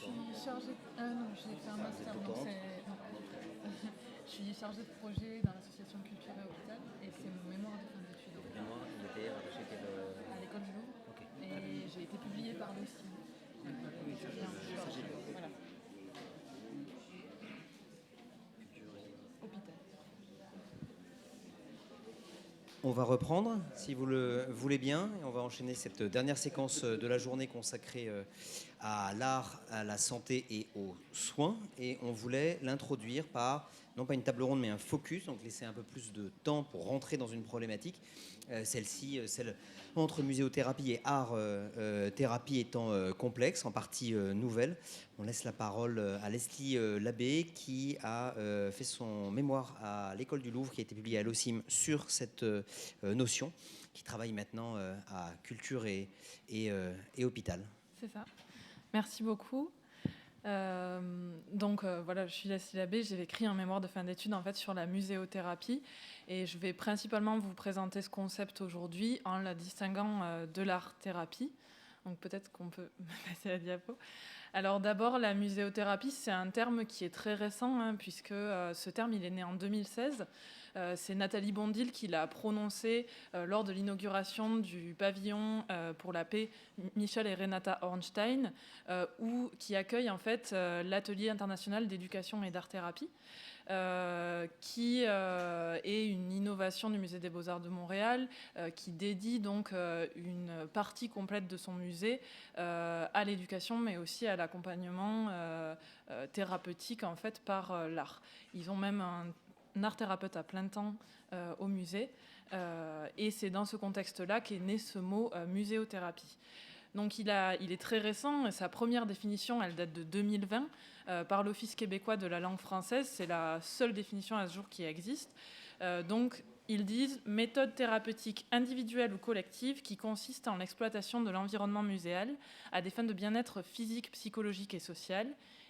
suis chargée. Non, j'ai fait un master, donc Doctorante. c'est. Non. Je suis chargée de projet dans l'association Culture et Hôpital et c'est mon mémoire de fin d'études Et votre mémoire, il était rattaché à l'école du Louvre Ok, très bien. et j'ai été publiée par le CID. Oui, ça, ça j'ai vu. Voilà, Culture et... Hôpital. On va reprendre, si vous le voulez bien, et on va enchaîner cette dernière séquence de la journée consacrée à l'art, à la santé et aux soins. Et on voulait l'introduire par, non pas une table ronde, mais un focus, donc laisser un peu plus de temps pour rentrer dans une problématique. Celle-ci, celle entre muséothérapie et art-thérapie étant complexe, en partie nouvelle. On laisse la parole à Leslie Labbé, qui a fait son mémoire à l'École du Louvre, qui a été publié à l'OCIM sur cette notion, qui travaille maintenant à Culture et Hôpital. C'est ça. Merci beaucoup. Voilà, je suis Leslie Labbé, j'ai écrit un mémoire de fin d'études en fait sur la muséothérapie et je vais principalement vous présenter ce concept aujourd'hui en la distinguant de l'art-thérapie. Donc peut-être qu'on peut passer la diapo. Alors d'abord, la muséothérapie, c'est un terme qui est très récent, puisque ce terme, il est né en 2016. C'est Nathalie Bondil qui l'a prononcé lors de l'inauguration du pavillon pour la paix Michel et Renata Hornstein, qui accueille en fait l'atelier international d'éducation et d'art-thérapie. Qui est une innovation du Musée des Beaux-Arts de Montréal, qui dédie donc une partie complète de son musée à l'éducation, mais aussi à l'accompagnement thérapeutique en fait par l'art. Ils ont même un art thérapeute à plein temps au musée, et c'est dans ce contexte-là qu'est né ce mot muséothérapie. Donc il est très récent, sa première définition, elle date de 2020 par l'Office québécois de la langue française, c'est la seule définition à ce jour qui existe. Donc ils disent « méthode thérapeutique individuelle ou collective qui consiste en l'exploitation de l'environnement muséal à des fins de bien-être physique, psychologique et social ».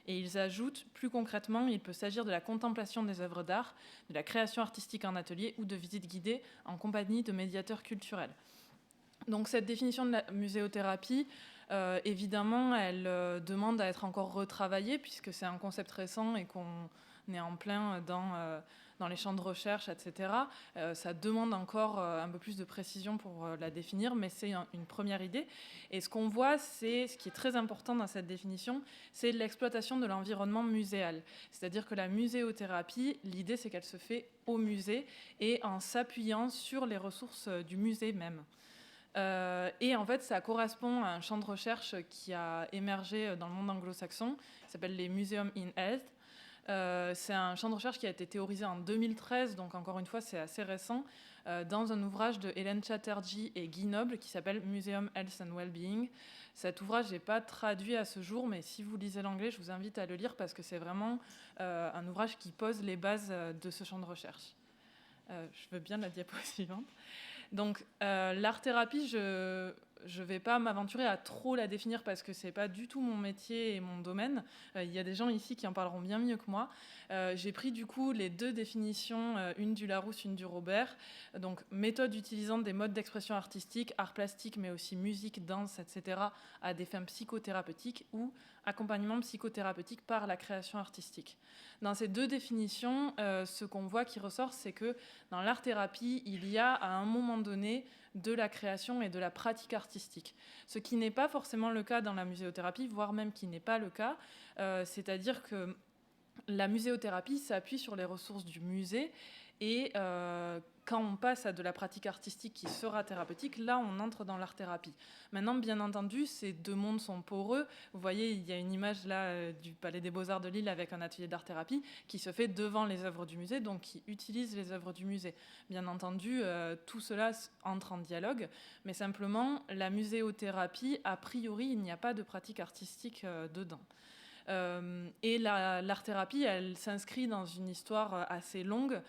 Et ils ajoutent, plus concrètement, il peut s'agir de la contemplation des œuvres d'art, de la création artistique en atelier ou de visites guidées en compagnie de médiateurs culturels. Donc cette définition de la muséothérapie, évidemment, elle demande à être encore retravaillée puisque c'est un concept récent et qu'on est en plein dans les champs de recherche, etc. Ça demande encore un peu plus de précision pour la définir, mais c'est une première idée. Et ce qu'on voit, c'est ce qui est très important dans cette définition, c'est l'exploitation de l'environnement muséal. C'est-à-dire que la muséothérapie, l'idée, c'est qu'elle se fait au musée et en s'appuyant sur les ressources du musée même. Et en fait, ça correspond à un champ de recherche qui a émergé dans le monde anglo-saxon, qui s'appelle les Museums in Health. C'est un champ de recherche qui a été théorisé en 2013, donc encore une fois, c'est assez récent, dans un ouvrage de Hélène Chatterjee et Guy Noble qui s'appelle Museum Health and Wellbeing. Cet ouvrage n'est pas traduit à ce jour, mais si vous lisez l'anglais, je vous invite à le lire parce que c'est vraiment un ouvrage qui pose les bases de ce champ de recherche. Je veux bien la diapo suivante. Donc l'art-thérapie, je ne vais pas m'aventurer à trop la définir parce que ce n'est pas du tout mon métier et mon domaine. Il y a des gens ici qui en parleront bien mieux que moi. J'ai pris du coup les deux définitions, une du Larousse, une du Robert. Donc méthode utilisant des modes d'expression artistique, art plastique, mais aussi musique, danse, etc. à des fins psychothérapeutiques ou accompagnement psychothérapeutique par la création artistique. Dans ces deux définitions, ce qu'on voit qui ressort, c'est que dans l'art-thérapie, il y a à un moment donné de la création et de la pratique artistique. Ce qui n'est pas forcément le cas dans la muséothérapie, voire même qui n'est pas le cas. C'est-à-dire que la muséothérapie s'appuie sur les ressources du musée et quand on passe à de la pratique artistique qui sera thérapeutique, là on entre dans l'art-thérapie. Maintenant, bien entendu, ces deux mondes sont poreux. Vous voyez, il y a une image là du Palais des Beaux-Arts de Lille avec un atelier d'art-thérapie qui se fait devant les œuvres du musée, donc qui utilise les œuvres du musée. Bien entendu, tout cela entre en dialogue, mais simplement, la muséothérapie, a priori, il n'y a pas de pratique artistique dedans. Et l'art-thérapie, elle s'inscrit dans une histoire assez longue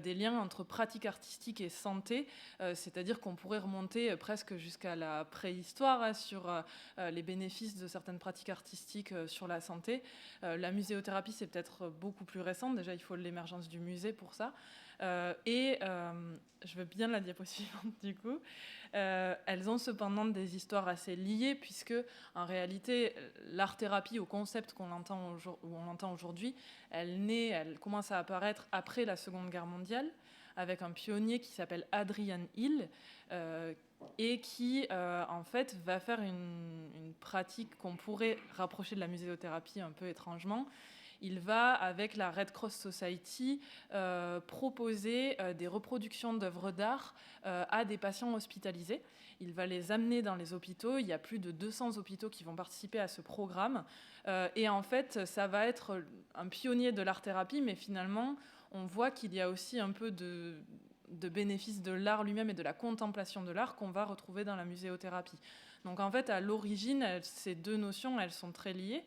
des liens entre pratique artistique et santé, c'est-à-dire qu'on pourrait remonter presque jusqu'à la préhistoire sur les bénéfices de certaines pratiques artistiques sur la santé. La muséothérapie, c'est peut-être beaucoup plus récent. Déjà, il faut l'émergence du musée pour ça. Je veux bien la diapo suivante du coup. Elles ont cependant des histoires assez liées, puisque en réalité, l'art-thérapie, au concept on l'entend aujourd'hui, elle commence à apparaître après la Seconde Guerre mondiale, avec un pionnier qui s'appelle Adrian Hill, et qui, en fait, va faire une pratique qu'on pourrait rapprocher de la muséothérapie un peu étrangement. Il va, avec la Red Cross Society, proposer des reproductions d'œuvres d'art à des patients hospitalisés. Il va les amener dans les hôpitaux. Il y a plus de 200 hôpitaux qui vont participer à ce programme. Et en fait, ça va être un pionnier de l'art-thérapie, mais finalement, on voit qu'il y a aussi un peu de bénéfices de l'art lui-même et de la contemplation de l'art qu'on va retrouver dans la muséothérapie. Donc en fait, à l'origine, ces deux notions, elles sont très liées.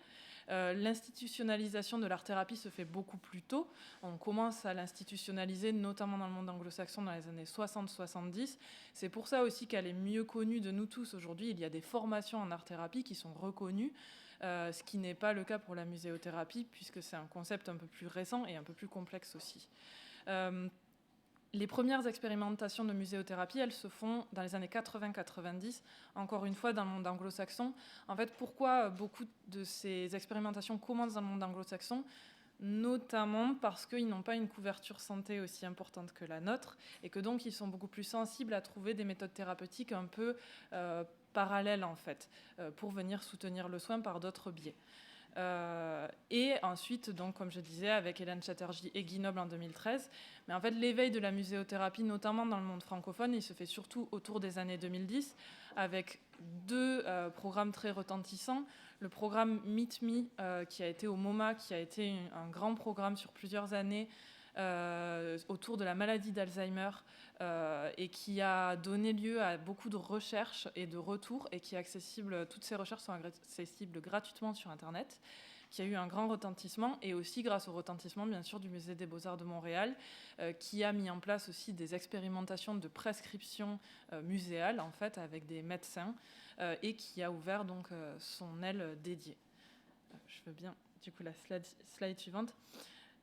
L'institutionnalisation de l'art-thérapie se fait beaucoup plus tôt. On commence à l'institutionnaliser, notamment dans le monde anglo-saxon, dans les années 60-70. C'est pour ça aussi qu'elle est mieux connue de nous tous aujourd'hui. Il y a des formations en art-thérapie qui sont reconnues, ce qui n'est pas le cas pour la muséothérapie, puisque c'est un concept un peu plus récent et un peu plus complexe aussi. Les premières expérimentations de muséothérapie, elles se font dans les années 80-90, encore une fois dans le monde anglo-saxon. En fait, pourquoi beaucoup de ces expérimentations commencent dans le monde anglo-saxon ? Notamment parce qu'ils n'ont pas une couverture santé aussi importante que la nôtre, et que donc ils sont beaucoup plus sensibles à trouver des méthodes thérapeutiques un peu parallèles, en fait, pour venir soutenir le soin par d'autres biais. Et ensuite, donc, comme je disais, avec Hélène Chatterjee et Guy Noble en 2013. Mais en fait, l'éveil de la muséothérapie, notamment dans le monde francophone, il se fait surtout autour des années 2010, avec deux programmes très retentissants. Le programme Meet Me, qui a été au MoMA, qui a été un grand programme sur plusieurs années, autour de la maladie d'Alzheimer, et qui a donné lieu à beaucoup de recherches et de retours, et qui est accessible, toutes ces recherches sont accessibles gratuitement sur Internet, qui a eu un grand retentissement, et aussi grâce au retentissement, bien sûr, du Musée des Beaux-Arts de Montréal, qui a mis en place aussi des expérimentations de prescription muséale, en fait, avec des médecins, et qui a ouvert donc son aile dédiée. Je veux bien, du coup, la slide suivante.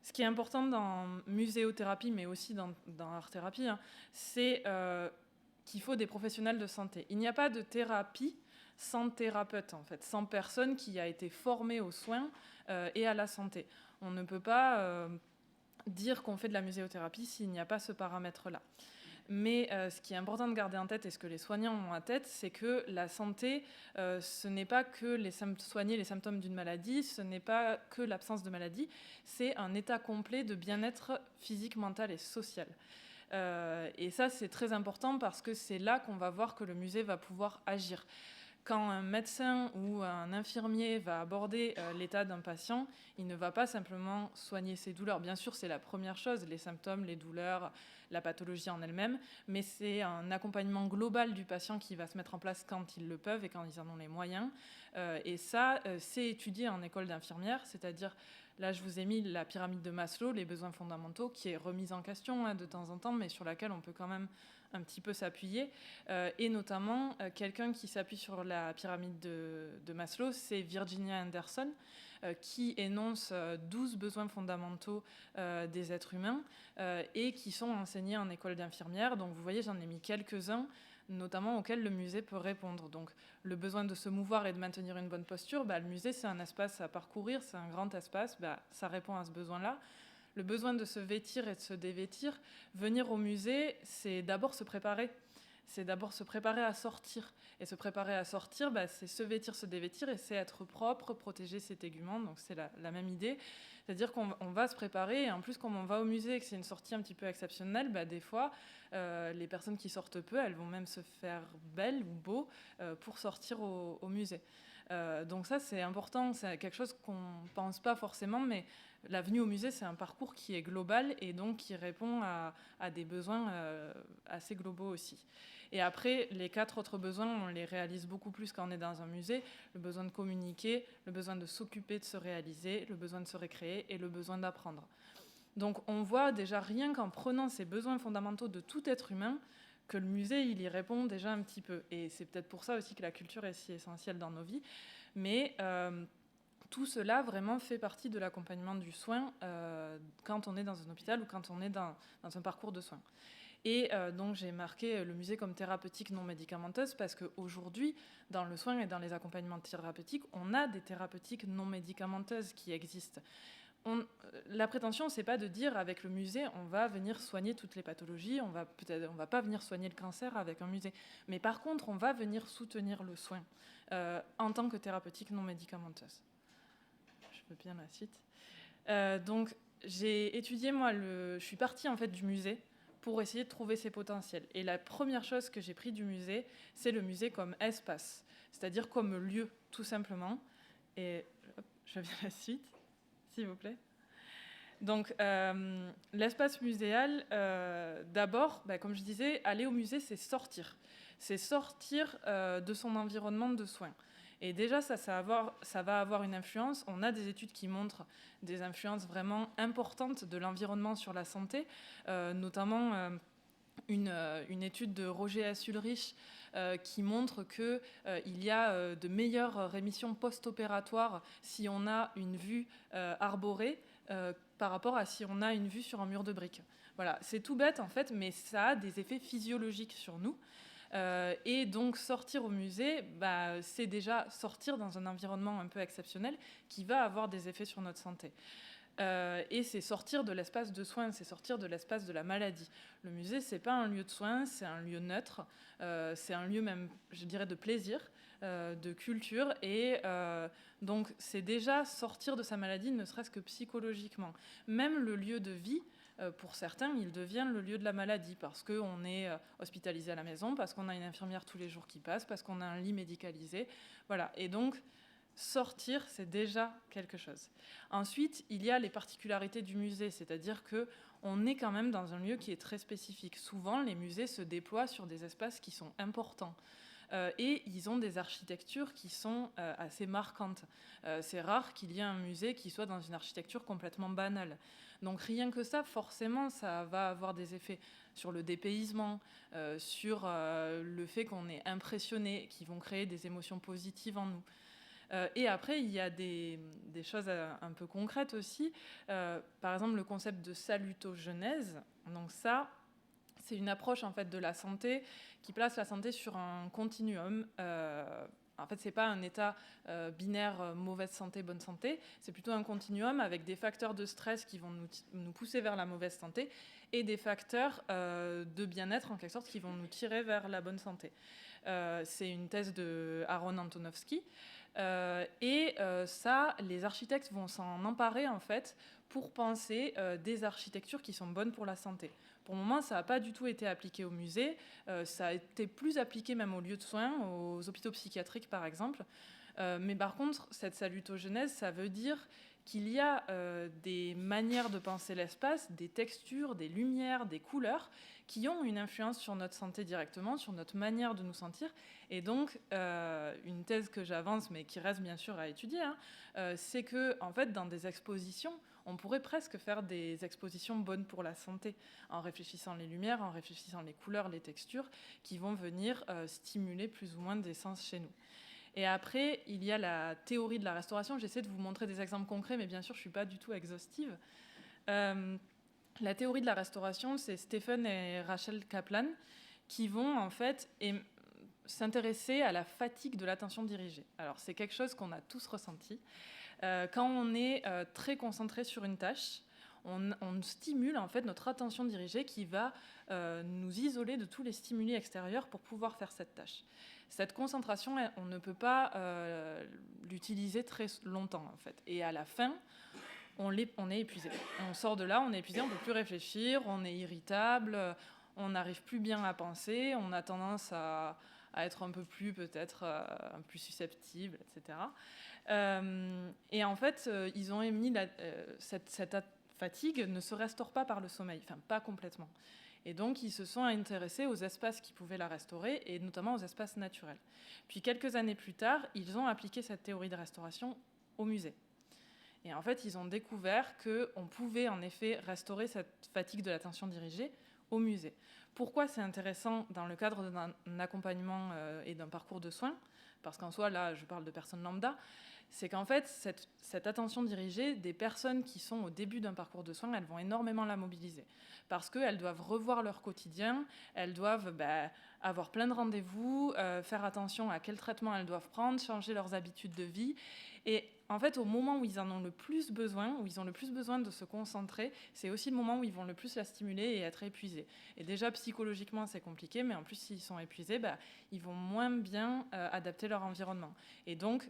Ce qui est important dans muséothérapie, mais aussi dans art-thérapie, c'est qu'il faut des professionnels de santé. Il n'y a pas de thérapie sans thérapeute, en fait, sans personne qui a été formée aux soins et à la santé. On ne peut pas dire qu'on fait de la muséothérapie s'il n'y a pas ce paramètre-là. Mais ce qui est important de garder en tête, et ce que les soignants ont en tête, c'est que la santé, ce n'est pas que soigner les symptômes d'une maladie, ce n'est pas que l'absence de maladie, c'est un état complet de bien-être physique, mental et social. Et ça, c'est très important parce que c'est là qu'on va voir que le musée va pouvoir agir. Quand un médecin ou un infirmier va aborder l'état d'un patient, il ne va pas simplement soigner ses douleurs. Bien sûr, c'est la première chose, les symptômes, les douleurs, la pathologie en elle-même, mais c'est un accompagnement global du patient qui va se mettre en place quand ils le peuvent et quand ils en ont les moyens. Et ça, c'est étudié en école d'infirmière, c'est-à-dire, là, je vous ai mis la pyramide de Maslow, les besoins fondamentaux, qui est remise en question de temps en temps, mais sur laquelle on peut quand même un petit peu s'appuyer, et notamment quelqu'un qui s'appuie sur la pyramide de Maslow, c'est Virginia Anderson, qui énonce 12 besoins fondamentaux des êtres humains et qui sont enseignés en école d'infirmière. Donc vous voyez, j'en ai mis quelques-uns, notamment auxquels le musée peut répondre. Donc le besoin de se mouvoir et de maintenir une bonne posture, le musée c'est un espace à parcourir, c'est un grand espace, ça répond à ce besoin-là. Le besoin de se vêtir et de se dévêtir, venir au musée, c'est d'abord se préparer. C'est d'abord se préparer à sortir. Et se préparer à sortir, c'est se vêtir, se dévêtir, et c'est être propre, protéger ses téguments. Donc c'est la même idée. C'est-à-dire qu'on va se préparer, et en plus, comme on va au musée et que c'est une sortie un petit peu exceptionnelle, des fois, les personnes qui sortent peu, elles vont même se faire belles ou beaux pour sortir au musée. Donc ça, c'est important, c'est quelque chose qu'on ne pense pas forcément, mais la venue au musée, c'est un parcours qui est global et donc qui répond à des besoins assez globaux aussi. Et après, les 4 autres besoins, on les réalise beaucoup plus quand on est dans un musée. Le besoin de communiquer, le besoin de s'occuper, de se réaliser, le besoin de se récréer et le besoin d'apprendre. Donc on voit déjà rien qu'en prenant ces besoins fondamentaux de tout être humain, que le musée, il y répond déjà un petit peu. Et c'est peut-être pour ça aussi que la culture est si essentielle dans nos vies. Mais tout cela vraiment fait partie de l'accompagnement du soin quand on est dans un hôpital ou quand on est dans un parcours de soins. Et donc j'ai marqué le musée comme thérapeutique non médicamenteuse parce qu'aujourd'hui, dans le soin et dans les accompagnements thérapeutiques, on a des thérapeutiques non médicamenteuses qui existent. La prétention, c'est pas de dire avec le musée, on va venir soigner toutes les pathologies, on va pas venir soigner le cancer avec un musée. Mais par contre, on va venir soutenir le soin en tant que thérapeutique non médicamenteuse. Je veux bien la suite. Donc j'ai étudié, je suis partie en fait du musée pour essayer de trouver ses potentiels. Et la première chose que j'ai pris du musée, c'est le musée comme espace, c'est-à-dire comme lieu, tout simplement. Et hop, je viens la suite, s'il vous plaît. Donc, l'espace muséal, d'abord, comme je disais, aller au musée, c'est sortir. C'est sortir de son environnement de soins. Et déjà, ça va avoir une influence. On a des études qui montrent des influences vraiment importantes de l'environnement sur la santé, notamment une étude de Roger S. Ulrich qui montre qu'il y a de meilleures rémissions post-opératoires si on a une vue arborée par rapport à si on a une vue sur un mur de briques. Voilà, c'est tout bête en fait, mais ça a des effets physiologiques sur nous. Et donc sortir au musée, c'est déjà sortir dans un environnement un peu exceptionnel qui va avoir des effets sur notre santé. Et c'est sortir de l'espace de soins, c'est sortir de l'espace de la maladie. Le musée, c'est pas un lieu de soins, c'est un lieu neutre, c'est un lieu même, je dirais, de plaisir, de culture, et donc c'est déjà sortir de sa maladie, ne serait-ce que psychologiquement. Même le lieu de vie, pour certains, il devient le lieu de la maladie parce qu'on est hospitalisé à la maison, parce qu'on a une infirmière tous les jours qui passe, parce qu'on a un lit médicalisé. Voilà. Et donc, sortir, c'est déjà quelque chose. Ensuite, il y a les particularités du musée, c'est-à-dire qu'on est quand même dans un lieu qui est très spécifique. Souvent, les musées se déploient sur des espaces qui sont importants. Et ils ont des architectures qui sont assez marquantes. C'est rare qu'il y ait un musée qui soit dans une architecture complètement banale. Donc rien que ça, forcément, ça va avoir des effets sur le dépaysement, sur le fait qu'on est impressionné, qui vont créer des émotions positives en nous. Et après, il y a des choses un peu concrètes aussi. Par exemple, le concept de salutogenèse. Donc ça, c'est une approche en fait de la santé qui place la santé sur un continuum. En fait, c'est pas un état binaire mauvaise santé, bonne santé. C'est plutôt un continuum avec des facteurs de stress qui vont nous pousser vers la mauvaise santé et des facteurs de bien-être en quelque sorte qui vont nous tirer vers la bonne santé. C'est une thèse de Aaron Antonovsky. Et ça, les architectes vont s'en emparer en fait pour penser des architectures qui sont bonnes pour la santé. Pour le moment, ça n'a pas du tout été appliqué au musée. Ça a été plus appliqué même aux lieux de soins, aux hôpitaux psychiatriques par exemple. Mais par contre, cette salutogenèse, ça veut dire qu'il y a des manières de penser l'espace, des textures, des lumières, des couleurs qui ont une influence sur notre santé directement, sur notre manière de nous sentir. Et donc, une thèse que j'avance, mais qui reste bien sûr à étudier, c'est que, en fait, dans des expositions, on pourrait presque faire des expositions bonnes pour la santé, en réfléchissant les lumières, en réfléchissant les couleurs, les textures, qui vont venir stimuler plus ou moins des sens chez nous. Et après, il y a la théorie de la restauration. J'essaie de vous montrer des exemples concrets, mais bien sûr, je ne suis pas du tout exhaustive. La théorie de la restauration, c'est Stephen et Rachel Kaplan qui vont en fait s'intéresser à la fatigue de l'attention dirigée. Alors, c'est quelque chose qu'on a tous ressenti. Quand on est très concentré sur une tâche, on stimule en fait notre attention dirigée qui va nous isoler de tous les stimuli extérieurs pour pouvoir faire cette tâche. Cette concentration, on ne peut pas l'utiliser très longtemps en fait. Et à la fin, on est épuisé. On sort de là, on est épuisé, on ne peut plus réfléchir, on est irritable, on n'arrive plus bien à penser, on a tendance à être un peu plus peut-être plus susceptible, etc. Et en fait, ils ont émis cette fatigue ne se restaure pas par le sommeil, enfin pas complètement. Et donc, ils se sont intéressés aux espaces qui pouvaient la restaurer, et notamment aux espaces naturels. Puis, quelques années plus tard, ils ont appliqué cette théorie de restauration au musée. Et en fait, ils ont découvert qu'on pouvait en effet restaurer cette fatigue de l'attention dirigée au musée. Pourquoi c'est intéressant dans le cadre d'un accompagnement et d'un parcours de soins ? Parce qu'en soi, là, je parle de personnes lambda. C'est qu'en fait, cette attention dirigée, des personnes qui sont au début d'un parcours de soins, elles vont énormément la mobiliser. Parce qu'elles doivent revoir leur quotidien, elles doivent avoir plein de rendez-vous, faire attention à quel traitement elles doivent prendre, changer leurs habitudes de vie. Et en fait, au moment où ils en ont le plus besoin, où ils ont le plus besoin de se concentrer, c'est aussi le moment où ils vont le plus la stimuler et être épuisés. Et déjà, psychologiquement, c'est compliqué, mais en plus, s'ils sont épuisés, ils vont moins bien adapter leur environnement. Et donc,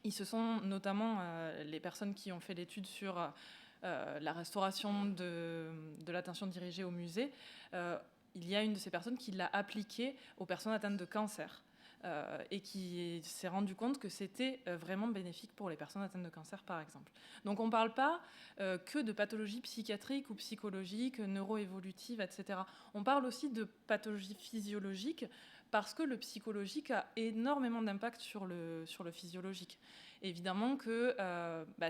ils se sont notamment les personnes qui ont fait l'étude sur la restauration de l'attention dirigée au musée. Il y a une de ces personnes qui l'a appliquée aux personnes atteintes de cancer et qui s'est rendu compte que c'était vraiment bénéfique pour les personnes atteintes de cancer, par exemple. Donc on ne parle pas que de pathologies psychiatriques ou psychologiques, neuroévolutives, etc. On parle aussi de pathologies physiologiques parce que le psychologique a énormément d'impact sur le physiologique. Évidemment que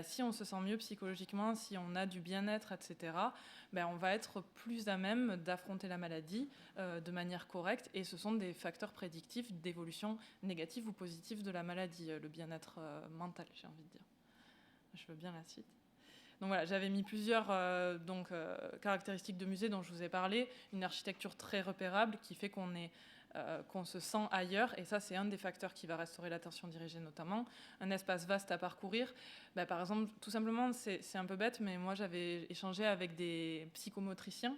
si on se sent mieux psychologiquement, si on a du bien-être, etc., on va être plus à même d'affronter la maladie de manière correcte. Et ce sont des facteurs prédictifs d'évolution négative ou positive de la maladie, le bien-être mental, j'ai envie de dire. Je veux bien la suite. Donc voilà, j'avais mis plusieurs caractéristiques de musée dont je vous ai parlé. Une architecture très repérable qui fait qu'on se sent ailleurs, et ça c'est un des facteurs qui va restaurer l'attention dirigée notamment. Un espace vaste à parcourir, par exemple, tout simplement, c'est un peu bête, mais moi j'avais échangé avec des psychomotriciens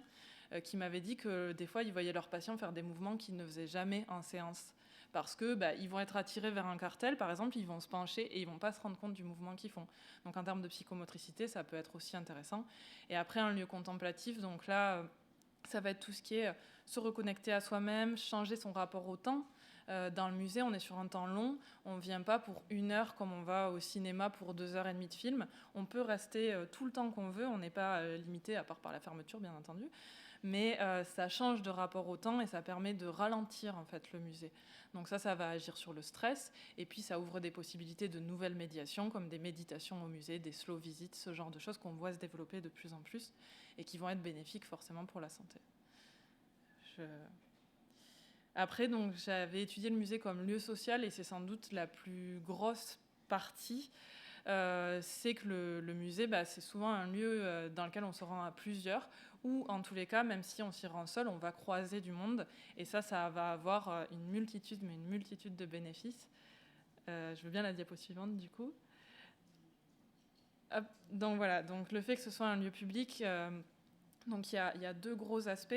qui m'avaient dit que des fois ils voyaient leurs patients faire des mouvements qu'ils ne faisaient jamais en séance, parce que ils vont être attirés vers un cartel, par exemple, ils vont se pencher et ils vont pas se rendre compte du mouvement qu'ils font. Donc en termes de psychomotricité, ça peut être aussi intéressant. Et après, un lieu contemplatif, donc là, ça va être tout ce qui est se reconnecter à soi-même, changer son rapport au temps. Dans le musée, on est sur un temps long. On ne vient pas pour 1 heure comme on va au cinéma pour 2h30 de film. On peut rester tout le temps qu'on veut. On n'est pas limité, à part par la fermeture, bien entendu. Mais ça change de rapport au temps et ça permet de ralentir en fait le musée. Donc ça va agir sur le stress. Et puis ça ouvre des possibilités de nouvelles médiations, comme des méditations au musée, des slow visits, ce genre de choses qu'on voit se développer de plus en plus et qui vont être bénéfiques forcément pour la santé. Après, donc, j'avais étudié le musée comme lieu social et c'est sans doute la plus grosse partie. C'est que le musée, c'est souvent un lieu dans lequel on se rend à plusieurs, ou en tous les cas, même si on s'y rend seul, on va croiser du monde. Et ça va avoir une multitude de bénéfices. Je veux bien la diapo suivante, du coup. Hop, donc voilà, donc le fait que ce soit un lieu public... Donc il y a 2 gros aspects.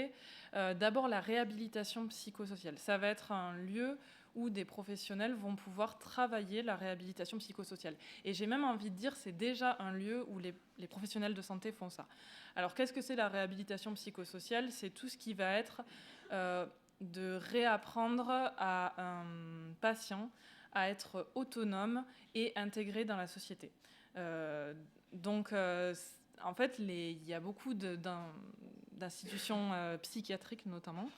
D'abord, la réhabilitation psychosociale. Ça va être un lieu où des professionnels vont pouvoir travailler la réhabilitation psychosociale. Et j'ai même envie de dire, c'est déjà un lieu où les professionnels de santé font ça. Alors qu'est-ce que c'est la réhabilitation psychosociale ? C'est tout ce qui va être de réapprendre à un patient à être autonome et intégré dans la société. En fait, il y a beaucoup d'institutions psychiatriques notamment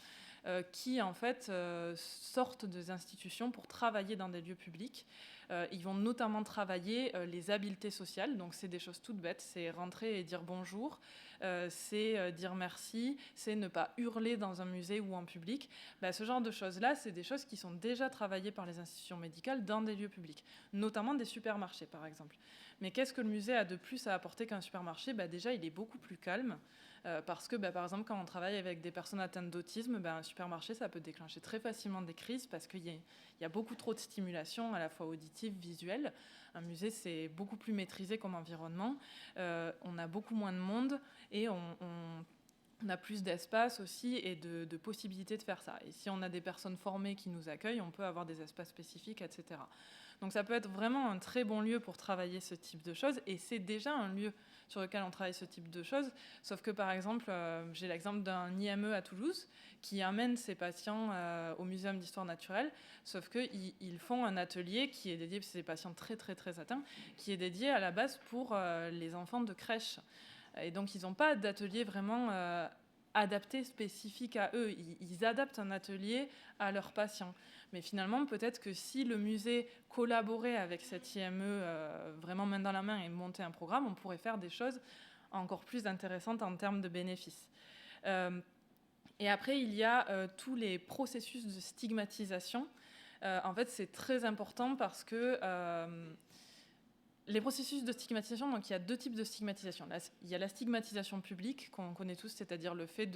qui en fait sortent des institutions pour travailler dans des lieux publics. Ils vont notamment travailler les habiletés sociales, donc c'est des choses toutes bêtes, c'est rentrer et dire bonjour, c'est dire merci, c'est ne pas hurler dans un musée ou en public. Ce genre de choses-là, c'est des choses qui sont déjà travaillées par les institutions médicales dans des lieux publics, notamment des supermarchés par exemple. Mais qu'est-ce que le musée a de plus à apporter qu'un supermarché ? Déjà, il est beaucoup plus calme. Parce que, par exemple, quand on travaille avec des personnes atteintes d'autisme, un supermarché, ça peut déclencher très facilement des crises parce qu'il y a beaucoup trop de stimulation, à la fois auditive, visuelle. Un musée, c'est beaucoup plus maîtrisé comme environnement. On a beaucoup moins de monde et on a plus d'espace aussi et de possibilités de faire ça. Et si on a des personnes formées qui nous accueillent, on peut avoir des espaces spécifiques, etc. Donc ça peut être vraiment un très bon lieu pour travailler ce type de choses. Et c'est déjà un lieu sur lequel on travaille ce type de choses. Sauf que, par exemple, j'ai l'exemple d'un IME à Toulouse qui amène ses patients au Muséum d'histoire naturelle. Sauf qu'ils font un atelier qui est dédié, c'est des patients très, très, très atteints, qui est dédié à la base pour les enfants de crèche. Et donc, ils n'ont pas d'atelier vraiment adapté, spécifique à eux. Ils adaptent un atelier à leurs patients. Mais finalement, peut-être que si le musée collaborait avec cette IME vraiment main dans la main et montait un programme, on pourrait faire des choses encore plus intéressantes en termes de bénéfices. Et après, il y a tous les processus de stigmatisation. En fait, c'est très important parce que les processus de stigmatisation, donc il y a deux types de stigmatisation. Il y a la stigmatisation publique, qu'on connaît tous, c'est-à-dire le fait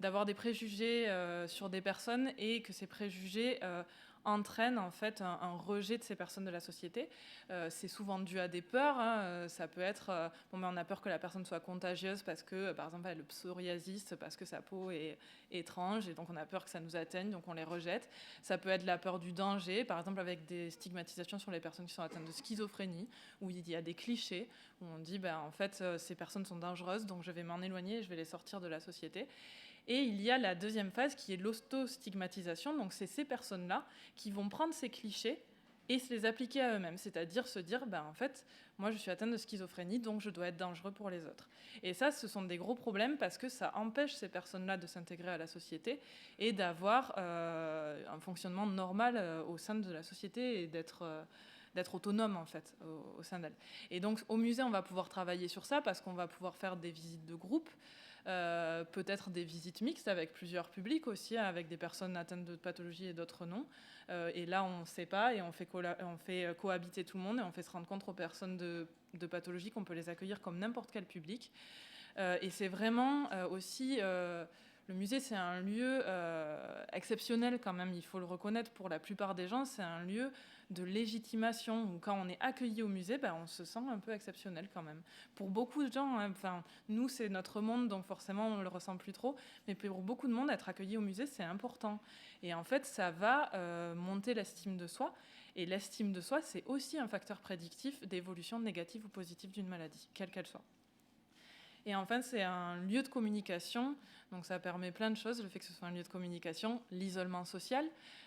d'avoir des préjugés sur des personnes et que ces préjugés entraînent en fait un rejet de ces personnes de la société. C'est souvent dû à des peurs. Ça peut être, on a peur que la personne soit contagieuse parce que, par exemple, elle a le psoriasis, parce que sa peau est étrange et donc on a peur que ça nous atteigne, donc on les rejette. Ça peut être la peur du danger, par exemple avec des stigmatisations sur les personnes qui sont atteintes de schizophrénie, où il y a des clichés, où on dit, en fait, ces personnes sont dangereuses, donc je vais m'en éloigner et je vais les sortir de la société. Et il y a la deuxième phase qui est l'autostigmatisation. Donc c'est ces personnes-là qui vont prendre ces clichés et se les appliquer à eux-mêmes. C'est-à-dire se dire, en fait, moi je suis atteinte de schizophrénie, donc je dois être dangereux pour les autres. Et ça, ce sont des gros problèmes parce que ça empêche ces personnes-là de s'intégrer à la société et d'avoir un fonctionnement normal au sein de la société et d'être autonome en fait au sein d'elle. Et donc au musée, on va pouvoir travailler sur ça parce qu'on va pouvoir faire des visites de groupe, peut-être des visites mixtes avec plusieurs publics aussi, avec des personnes atteintes de pathologies et d'autres non. Et là, on ne sait pas et on fait cohabiter tout le monde et on fait se rendre compte aux personnes de pathologie qu'on peut les accueillir comme n'importe quel public. Et c'est vraiment aussi... le musée, c'est un lieu exceptionnel quand même, il faut le reconnaître pour la plupart des gens. C'est un lieu de légitimation où quand on est accueilli au musée, on se sent un peu exceptionnel quand même. Pour beaucoup de gens, nous, c'est notre monde, donc forcément, on ne le ressent plus trop. Mais pour beaucoup de monde, être accueilli au musée, c'est important. Et en fait, ça va monter l'estime de soi. Et l'estime de soi, c'est aussi un facteur prédictif d'évolution négative ou positive d'une maladie, quelle qu'elle soit. Et enfin, c'est un lieu de communication, donc ça permet plein de choses, le fait que ce soit un lieu de communication. L'isolement social,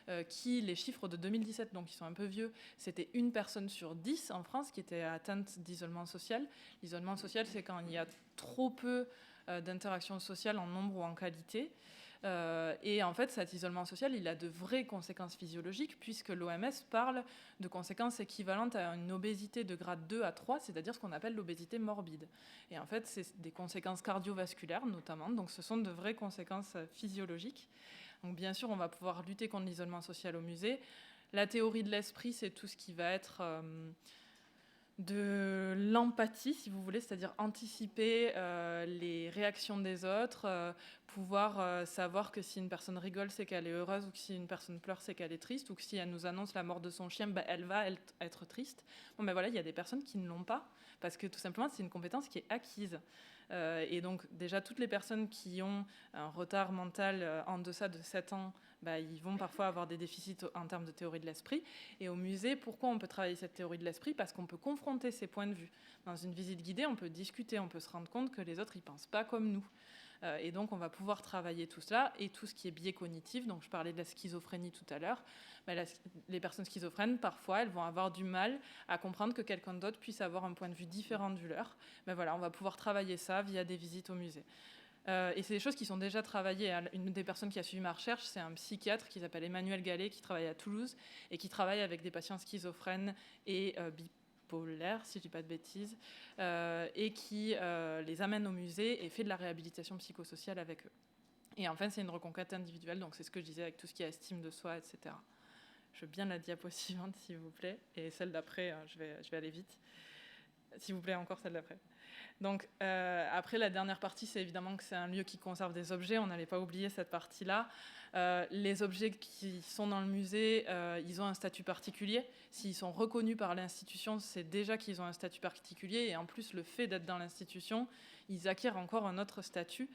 les chiffres de 2017, donc ils sont un peu vieux, c'était 1 personne sur 10 en France qui était atteinte d'isolement social. L'isolement social, c'est quand il y a trop peu d'interactions sociales en nombre ou en qualité. Et en fait, cet isolement social, il a de vraies conséquences physiologiques, puisque l'OMS parle de conséquences équivalentes à une obésité de grade 2 à 3, c'est-à-dire ce qu'on appelle l'obésité morbide. Et en fait, c'est des conséquences cardiovasculaires notamment, donc ce sont de vraies conséquences physiologiques. Donc bien sûr, on va pouvoir lutter contre l'isolement social au musée. La théorie de l'esprit, c'est tout ce qui va être... de l'empathie, si vous voulez, c'est-à-dire anticiper les réactions des autres, pouvoir savoir que si une personne rigole, c'est qu'elle est heureuse, ou que si une personne pleure, c'est qu'elle est triste, ou que si elle nous annonce la mort de son chien, elle va être triste. Bon, voilà, il y a des personnes qui ne l'ont pas, parce que tout simplement, c'est une compétence qui est acquise. Et donc, déjà, toutes les personnes qui ont un retard mental en deçà de 7 ans, ils vont parfois avoir des déficits en termes de théorie de l'esprit. Et au musée, pourquoi on peut travailler cette théorie de l'esprit ? Parce qu'on peut confronter ces points de vue. Dans une visite guidée, on peut discuter, on peut se rendre compte que les autres, ils ne pensent pas comme nous. Et donc, on va pouvoir travailler tout cela et tout ce qui est biais cognitif. Donc, je parlais de la schizophrénie tout à l'heure. Les personnes schizophrènes, parfois, elles vont avoir du mal à comprendre que quelqu'un d'autre puisse avoir un point de vue différent du leur. Voilà, on va pouvoir travailler ça via des visites au musée. Et c'est des choses qui sont déjà travaillées. Une des personnes qui a suivi ma recherche, c'est un psychiatre qui s'appelle Emmanuel Gallet, qui travaille à Toulouse et qui travaille avec des patients schizophrènes et bipolaires, si je ne dis pas de bêtises, et qui les amène au musée et fait de la réhabilitation psychosociale avec eux. Et enfin, c'est une reconquête individuelle, donc c'est ce que je disais avec tout ce qui est estime de soi, etc. Je veux bien la diapo suivante, s'il vous plaît, et celle d'après, je vais aller vite. S'il vous plaît, encore celle d'après. Donc après, la dernière partie, c'est évidemment que c'est un lieu qui conserve des objets. On n'allait pas oublier cette partie-là. Les objets qui sont dans le musée, ils ont un statut particulier. S'ils sont reconnus par l'institution, c'est déjà qu'ils ont un statut particulier. Et en plus, le fait d'être dans l'institution, ils acquièrent encore un autre statut.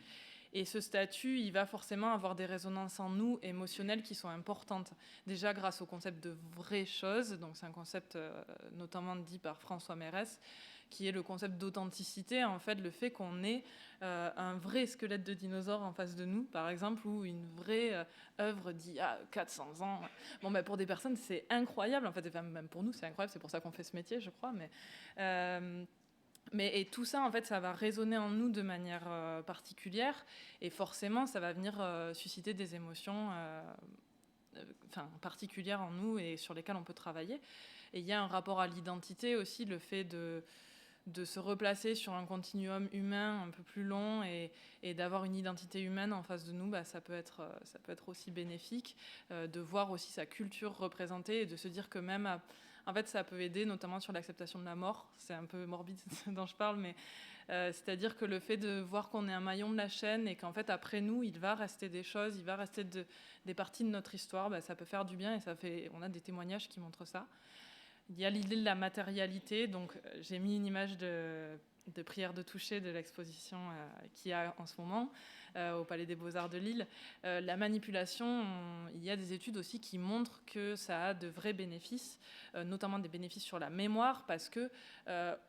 Et ce statut, il va forcément avoir des résonances en nous émotionnelles qui sont importantes. Déjà grâce au concept de vraies choses. Donc c'est un concept notamment dit par François Mérès, qui est le concept d'authenticité, en fait, le fait qu'on ait un vrai squelette de dinosaure en face de nous, par exemple, ou une vraie œuvre d'il y a 400 ans. Pour des personnes, c'est incroyable, en fait, enfin, même pour nous, c'est incroyable, c'est pour ça qu'on fait ce métier, je crois, et tout ça, en fait, ça va résonner en nous de manière particulière, et forcément, ça va venir susciter des émotions particulières en nous et sur lesquelles on peut travailler. Et il y a un rapport à l'identité aussi, le fait de de se replacer sur un continuum humain un peu plus long et d'avoir une identité humaine en face de nous, ça peut être aussi bénéfique, de voir aussi sa culture représentée et de se dire que même, en fait, ça peut aider notamment sur l'acceptation de la mort. C'est un peu morbide ce dont je parle, mais c'est-à-dire que le fait de voir qu'on est un maillon de la chaîne et qu'en fait, après nous, il va rester des choses, il va rester des parties de notre histoire, ça peut faire du bien et on a des témoignages qui montrent ça. Il y a l'idée de la matérialité, donc j'ai mis une image de prière de toucher de l'exposition qu'il y a en ce moment au Palais des Beaux-Arts de Lille. La manipulation, il y a des études aussi qui montrent que ça a de vrais bénéfices, notamment des bénéfices sur la mémoire, parce que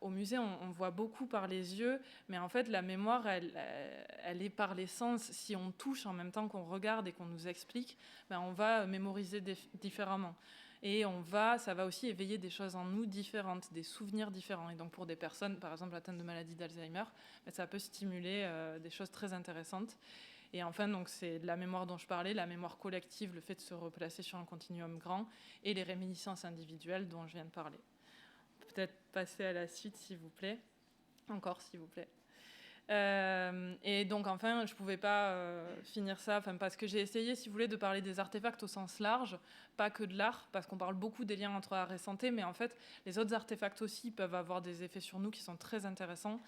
au musée, on voit beaucoup par les yeux, mais en fait, la mémoire, elle est par les sens. Si on touche en même temps qu'on regarde et qu'on nous explique, on va mémoriser différemment. Et ça va aussi éveiller des choses en nous différentes, des souvenirs différents. Et donc pour des personnes, par exemple, atteintes de maladie d'Alzheimer, ça peut stimuler des choses très intéressantes. Et enfin, donc, c'est de la mémoire dont je parlais, la mémoire collective, le fait de se replacer sur un continuum grand, et les réminiscences individuelles dont je viens de parler. Peut-être passer à la suite, s'il vous plaît. Encore, s'il vous plaît. Et donc enfin, je ne pouvais pas finir ça, parce que j'ai essayé, si vous voulez, de parler des artefacts au sens large, pas que de l'art, parce qu'on parle beaucoup des liens entre art et santé, mais en fait, les autres artefacts aussi peuvent avoir des effets sur nous qui sont très intéressants.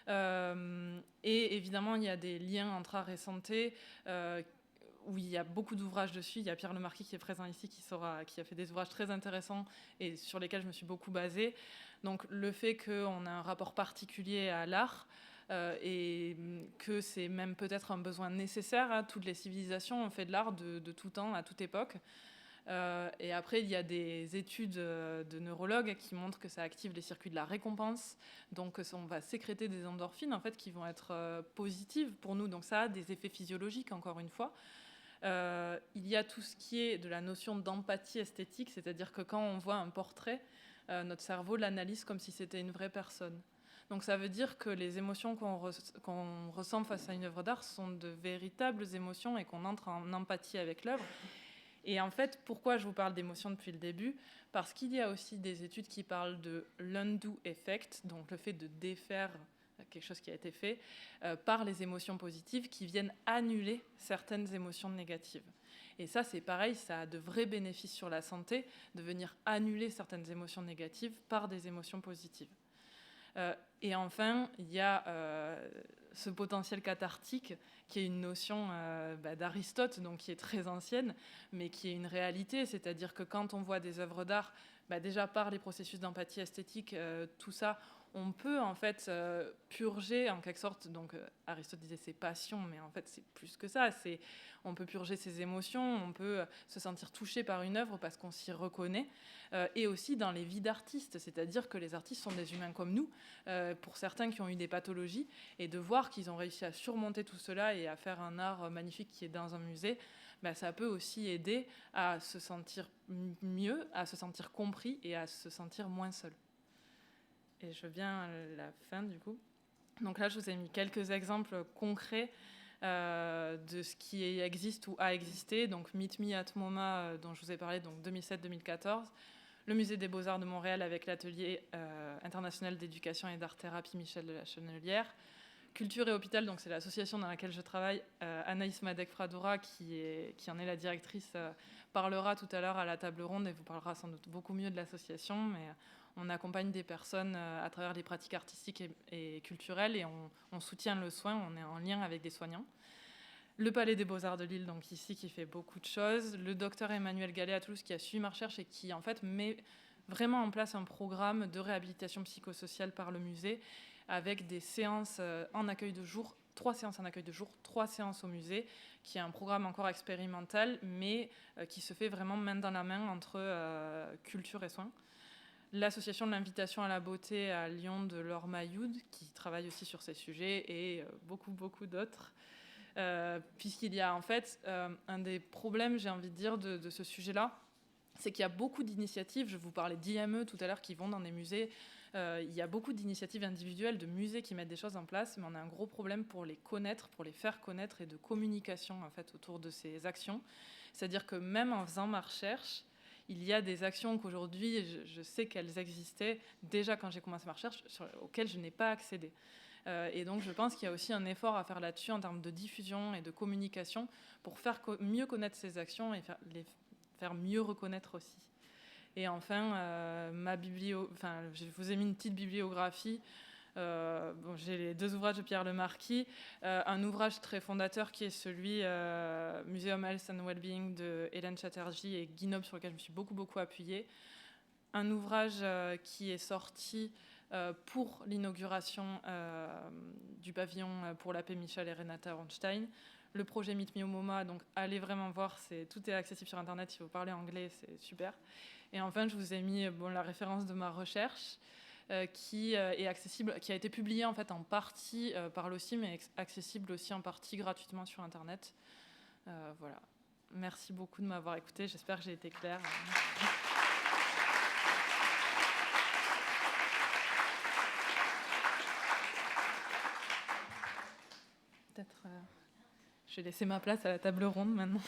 Et évidemment, il y a des liens entre art et santé, où il y a beaucoup d'ouvrages dessus. Il y a Pierre Lemarquis qui est présent ici, qui a fait des ouvrages très intéressants et sur lesquels je me suis beaucoup basée. Donc le fait qu'on a un rapport particulier à l'art, et que c'est même peut-être un besoin nécessaire. Toutes les civilisations ont fait de l'art de tout temps, à toute époque. Et après, il y a des études de neurologues qui montrent que ça active les circuits de la récompense. Donc, on va sécréter des endorphines, en fait, qui vont être positives pour nous. Donc, ça a des effets physiologiques, encore une fois. Il y a tout ce qui est de la notion d'empathie esthétique, c'est-à-dire que quand on voit un portrait, notre cerveau l'analyse comme si c'était une vraie personne. Donc ça veut dire que les émotions qu'on ressent face à une œuvre d'art sont de véritables émotions et qu'on entre en empathie avec l'œuvre. Et en fait, pourquoi je vous parle d'émotions depuis le début ? Parce qu'il y a aussi des études qui parlent de l'undo effect, donc le fait de défaire quelque chose qui a été fait, par les émotions positives qui viennent annuler certaines émotions négatives. Et ça, c'est pareil, ça a de vrais bénéfices sur la santé, de venir annuler certaines émotions négatives par des émotions positives. Et enfin, il y a ce potentiel cathartique qui est une notion d'Aristote, donc qui est très ancienne, mais qui est une réalité. C'est-à-dire que quand on voit des œuvres d'art, déjà par les processus d'empathie esthétique, tout ça, on peut en fait purger en quelque sorte, donc Aristote disait ses passions, mais en fait c'est plus que ça, on peut purger ses émotions, on peut se sentir touché par une œuvre parce qu'on s'y reconnaît, et aussi dans les vies d'artistes, c'est-à-dire que les artistes sont des humains comme nous, pour certains qui ont eu des pathologies, et de voir qu'ils ont réussi à surmonter tout cela et à faire un art magnifique qui est dans un musée, ça peut aussi aider à se sentir mieux, à se sentir compris et à se sentir moins seul. Et je viens à la fin du coup. Donc là, je vous ai mis quelques exemples concrets de ce qui existe ou a existé. Donc Meet Me at MoMA, dont je vous ai parlé, donc 2007-2014. Le Musée des Beaux-Arts de Montréal avec l'Atelier international d'éducation et d'art-thérapie Michel de la Chenelière. Culture et Hôpital, donc c'est l'association dans laquelle je travaille. Anaïs Madec-Fradora, qui en est la directrice, parlera tout à l'heure à la table ronde et vous parlera sans doute beaucoup mieux de l'association, mais on accompagne des personnes à travers les pratiques artistiques et culturelles et on soutient le soin, on est en lien avec des soignants. Le Palais des Beaux-Arts de Lille, donc ici, qui fait beaucoup de choses. Le docteur Emmanuel Gallet à Toulouse, qui a suivi ma recherche et qui, en fait, met vraiment en place un programme de réhabilitation psychosociale par le musée avec des séances en accueil de jour, 3 séances en accueil de jour, 3 séances au musée, qui est un programme encore expérimental, mais qui se fait vraiment main dans la main entre culture et soins. L'association de l'invitation à la beauté à Lyon de Laure Mailloud, qui travaille aussi sur ces sujets, et beaucoup d'autres. Puisqu'il y a en fait un des problèmes, j'ai envie de dire, de ce sujet-là, c'est qu'il y a beaucoup d'initiatives, je vous parlais d'IME tout à l'heure, qui vont dans des musées. Il y a beaucoup d'initiatives individuelles, de musées qui mettent des choses en place, mais on a un gros problème pour les connaître, pour les faire connaître, et de communication en fait autour de ces actions. C'est-à-dire que même en faisant ma recherche, il y a des actions qu'aujourd'hui, je sais qu'elles existaient déjà quand j'ai commencé ma recherche, auxquelles je n'ai pas accédé. Et donc, je pense qu'il y a aussi un effort à faire là-dessus en termes de diffusion et de communication pour faire mieux connaître ces actions et les faire mieux reconnaître aussi. Et enfin, je vous ai mis une petite bibliographie. J'ai les 2 ouvrages de Pierre Lemarquis, un ouvrage très fondateur qui est celui Museum Health and Wellbeing de Hélène Chatterjee et Guy Noble, sur lequel je me suis beaucoup appuyée. Un ouvrage qui est sorti pour l'inauguration du pavillon pour la paix Michel et Renata Ornstein. Le projet Meet Me au MoMA, donc allez vraiment voir, tout est accessible sur Internet, si vous parlez anglais, c'est super. Et enfin, je vous ai mis la référence de ma recherche qui est accessible, qui a été publiée en fait en partie par l'OSI, mais accessible aussi en partie gratuitement sur Internet. Voilà. Merci beaucoup de m'avoir écouté. J'espère que j'ai été claire. Peut-être, je vais laisser ma place à la table ronde maintenant.